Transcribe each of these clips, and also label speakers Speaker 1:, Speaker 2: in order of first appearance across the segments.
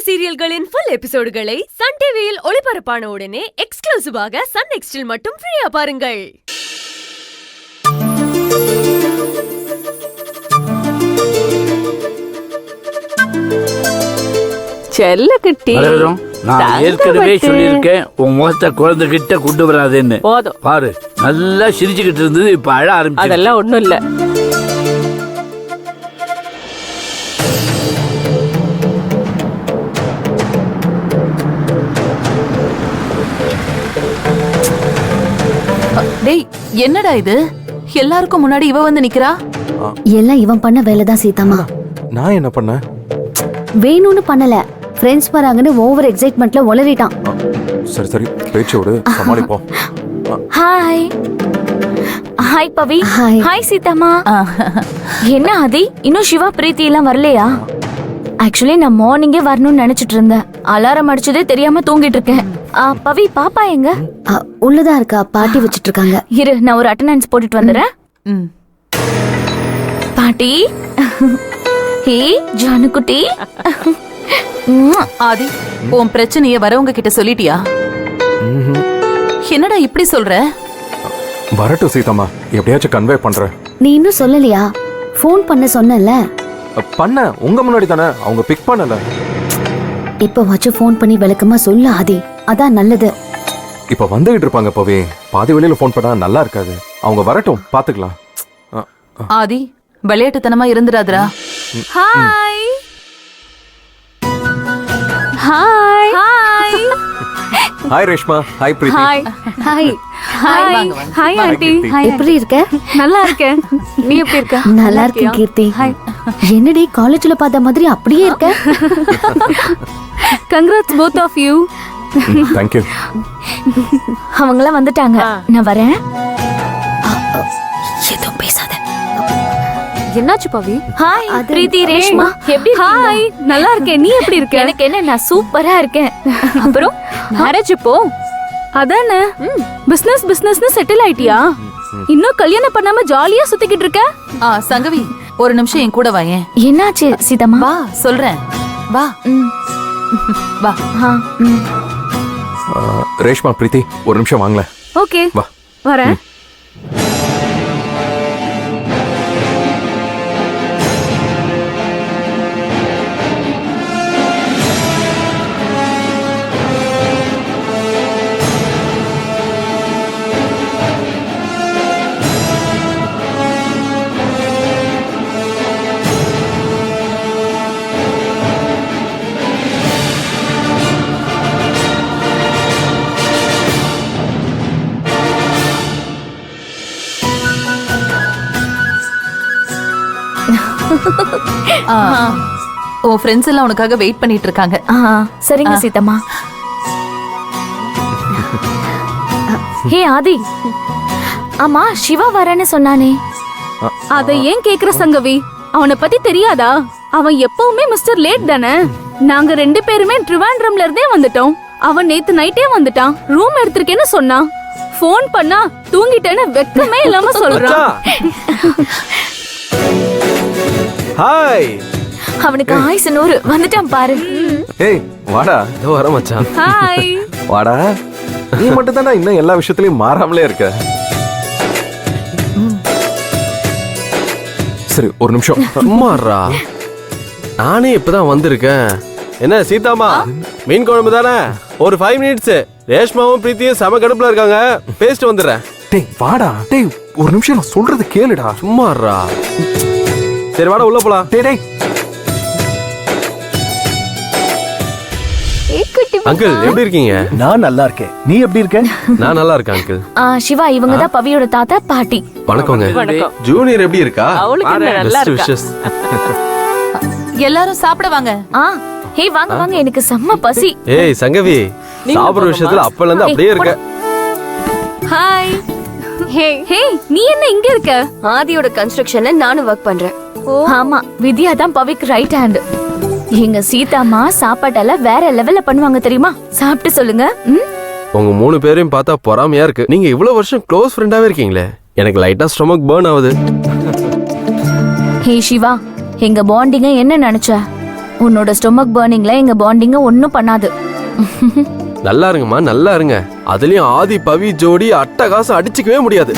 Speaker 1: சீரியல்களின் full எபிசோடுகளை Sun டிவியில் ஒளிபரப்பான உடனே எக்ஸ்க்ளூசிவாக சன் நெக்ஸ்டில் மட்டும் ஃப்ரீயா பாருங்கள்.
Speaker 2: செல்ல குட்டி,
Speaker 3: நான் ஏற்கனவே சொல்லியிருக்கேன் உன் முகத்தை குழந்தைகிட்ட கொண்டு வராதுன்னு.
Speaker 2: போதும்
Speaker 3: பாரு, நல்லா சிரிச்சுக்கிட்டு இருந்தது, இப்ப அழ ஆரம்பிச்சு.
Speaker 2: அதெல்லாம் ஒண்ணும் இல்ல.
Speaker 4: டேய், என்னடா இது? எல்லாருக்கும் முன்னாடி இவ வந்து நிக்கிறா.
Speaker 5: எல்லாம் இவன் பண்ண வேலைதான் சீதாமா.
Speaker 6: நான் என்ன பண்ண?
Speaker 5: வேணும்னு பண்ணல, ஃப்ரெண்ட்ஸ் வராங்கன்னு ஓவர் எக்ஸைட்மெண்ட்ல உளறிட்டான்.
Speaker 6: சரி சரி, பேச்சோடு சமாளிப்போம்.
Speaker 7: ஹாய் ஹாய் பவி. ஹாய் சீதாமா. என்ன ஆதி, இன்னும் சிவா பிரீத்தி எல்லாம் வரலையா? ஆக்சுவலி நான் மார்னிங்கே வரணும்னு நினைச்சிட்டு இருந்தேன். அலாரம் அடிச்சதே தெரியாம தூங்கிட்டு இருக்கேன். பவி, பாப்பா எங்க?
Speaker 5: உள்ளதா இருக்கா, பாட்டி வச்சிட்டு இருக்காங்க.
Speaker 7: இரு, நான் ஒரு அட்டெண்டன்ஸ் போட்டுட்டு வந்துடுறேன். பாட்டி. ஹே ஜானுக்குட்டி.
Speaker 4: ஆதி, உன் பிரச்சனைய வரவங்க கிட்ட சொல்லிட்டியா? என்னடா இப்படி சொல்ற?
Speaker 6: வரட்டும் சீதாமா, எப்படியாச்சும் கன்வே பண்றேன்.
Speaker 5: நீ இன்னும் சொல்லலையா? ஃபோன் பண்ண சொன்னல.
Speaker 6: பண்ண உங்க முன்னாடி தானே, அவங்க பிக் பண்ணல.
Speaker 5: இப்ப வச்சு ஃபோன் பண்ணி விளக்கமா சொல்ல ஆதி, அதான் நல்லது.
Speaker 6: இப்ப வந்துகிட்டு இருப்பாங்க பவி, பாதி வெளியில ஃபோன் பண்ணா நல்லா இருக்காது. அவங்க வரட்டும், பாத்துக்கலாம்.
Speaker 4: ஆதி, விளையாட்டுத்தனமா இருந்துடாதடா.
Speaker 7: Hi hi hi
Speaker 6: hi Reshma. Hi Preethi.
Speaker 7: Hi
Speaker 5: hi
Speaker 7: hi hi aunty.
Speaker 5: எப்படி இருக்க?
Speaker 7: நல்லா இருக்கேன். நீ எப்படி இருக்க?
Speaker 5: நல்லா இருக்கேன் கீர்த்தி. என்னடி காலேஜ்ல பார்த்த மாதிரி அப்படியே இருக்க?
Speaker 7: Congrats both of you.
Speaker 6: Thank you.
Speaker 7: அவங்களாம் வந்துட்டாங்க, நான் வரேன்.
Speaker 5: எதுவும் பேசாத.
Speaker 7: என்னாச்சு பவி? ஹாய் பிரீத்தி, ரேஷ்மா எப்படி இருக்கீங்க? ஹாய், நல்லா இருக்கேன். நீ எப்படி இருக்க? எனக்கு என்ன, நான் சூப்பரா இருக்கேன். அப்புறம் மேரேஜ் இப்போ அதானே, பிசினஸ்னு செட்டில் ஆயிட்டியா? இன்னும் கல்யாணம் பண்ணாம ஜாலியா சுத்திக்கிட்டு இருக்க?
Speaker 4: சங்கவி, ஒரு நிமிஷம் என் கூட வாயேன்.
Speaker 7: என்னாச்சு சீதம்மா?
Speaker 4: வா, சொல்றேன். வா வா.
Speaker 6: ரேஷ்மா பிரீத்தி, ஒரு நிமிஷம் வாங்கல.
Speaker 7: ஓகே,
Speaker 6: வா
Speaker 7: வரேன்.
Speaker 4: உன் ஃப்ரெண்ட்ஸ் எல்லாம் உனக்காக வெயிட் பண்ணிட்டு இருக்காங்க.
Speaker 7: சரிங்க சீதம்மா. ஹே ஆதி, ஆமா சிவா வரேன்னு சொன்னானே,
Speaker 8: அத ஏன் கேக்குற சங்கவி? அவனை பத்தி தெரியாதா? அவன் எப்பவுமே மிஸ்டர் லேட் தானே. நாங்க 2 பேருமே ட்ரிவாண்ட்ரம்ல இருந்தே வந்துட்டோம். அவன் நேத்து நைட்டே வந்துட்டான். ரூம் எடுத்திருக்கேன்னு சொன்னான். போன் பண்ணா தூங்கிட்டேன்னு வெக்கமே இல்லாம சொல்றான்.
Speaker 9: ஹாய்.
Speaker 7: அவனுக்கு ஆயுசு 100 வந்துட்டான் பாரு.
Speaker 6: ஏய் வாடா. இதோ வர மச்சான்.
Speaker 8: ஹாய்.
Speaker 6: வாடா. நீ மட்டும் தானே இன்னும் எல்லா விஷயத்திலயும் மாறாமலே இருக்க. சரி, ஒரு நிமிஷம்.
Speaker 9: சும்மாறா, நானே இப்பதான் வந்திருக்கேன். என்ன சீதாமா, மீன் குழம்பு தானே? ஒரு 5 மினிட்ஸ். ரேஷ்மாவும் பிரீத்தியும் செம கடுப்புல இருக்காங்க, பேசிட்டு வந்துடுறேன்.
Speaker 6: டேய் வாடா. டேய் ஒரு நிமிஷம், நான் சொல்றது கேளுடா.
Speaker 9: சும்மாறா. சரி வாடா, உள்ள போலாம்.
Speaker 6: டேய் டேய்.
Speaker 9: அங்கிள் எப்படி இருக்கீங்க?
Speaker 3: நான் நல்லா இருக்கேன், நீ எப்படி இருக்க?
Speaker 9: நான் நல்லா இருக்கேன் அங்கிள்.
Speaker 7: சிவா, இவங்க தான் பவியோட தாத்தா பாட்டி.
Speaker 9: வணக்கங்க. ஜூனியர் எப்படி இருக்கா?
Speaker 2: அவளுக்கு என்ன, நல்லா இருக்கா?
Speaker 4: எல்லாரும் சாப்பிட வாங்க.
Speaker 7: ஹே வாங்க வாங்க, எனக்கு செம்ம பசி.
Speaker 9: ஏய் சங்கவி, சாப்பிடுற விஷயத்துல அப்பல இருந்து அப்படியே இருக்க.
Speaker 8: ஹாய். ஹே, நீ என்ன இங்க இருக்க?
Speaker 1: ஆதியோட கன்ஸ்ட்ரக்ஷன்ல நானும் ஒர்க் பண்றேன்.
Speaker 7: ஆமா, வித்யா தான் பவிக்கு ரைட் ஹேண்ட். எங்க சீதாமா சாப்பாட்டெல்லாம் வேற லெவல்ல பண்ணுவாங்க தெரியுமா? சாப்பிட்டு சொல்லுங்க.
Speaker 9: உங்க 3 பேரையும் பார்த்தா பொறாமையா இருக்கு. நீங்க இவ்வளவு வருஷம் க்ளோஸ் ஃப்ரெண்டாவே இருக்கீங்களே, எனக்கு லைட்டா ஸ்டொமக் பர்ன் ஆகுது.
Speaker 7: ஹே சிவா, எங்க பாண்டிங்க என்ன நினைச்ச? உன்னோட ஸ்டொமக் பர்னிங்ல எங்க பாண்டிங்க ஒன்னும் பண்ணாது.
Speaker 9: நல்லா இருங்கம்மா, நல்லா இருங்க. அதுலயும் ஆதி பவி ஜோடி அட்டகாசம் அடிச்சுக்கவே முடியாது.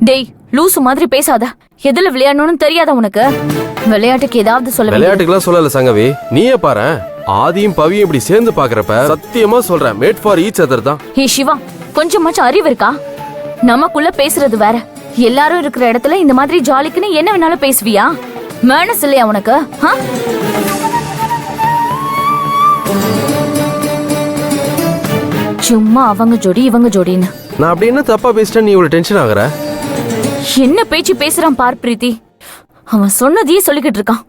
Speaker 7: டேய் லூசு மாதிரி பேசாத. எதுல விளையாடணும்னு தெரியாத உனக்கு? விளையாட்டுக்கு ஏதாவது சொல்ல வேண்டியது.
Speaker 9: விளையாட்டுக்கெல்லாம் சொல்லல சங்கவி, நீயே பாரு. ஆதியும் பவியும் இப்படி சேர்ந்து பாக்குறப்ப சத்தியமா சொல்றேன், மேட் ஃபார் ஈச் அதர் தான்.
Speaker 7: ஹே சிவா, கொஞ்சமாச்சும் அறிவு இருக்கா? நமக்குள்ள பேசுறது வேற, எல்லாரும் இருக்கிற இடத்துல இந்த மாதிரி ஜாலிக்குன்னு என்ன வேணாலும் பேசுவியா? மேனஸ் இல்லையா உனக்கு? சும்மா அவங்க ஜோடி இவங்க ஜோடின்னு.
Speaker 9: நான் அப்படி என்ன தப்பா பேசிட்டேன் நீ இவ்வளவு டென்ஷன் ஆகுற?
Speaker 7: என்ன பேச்சு பேசுறான் பார் பிரீத்தி. அவன் சொன்னதையே சொல்லிக்கிட்டு இருக்கான்.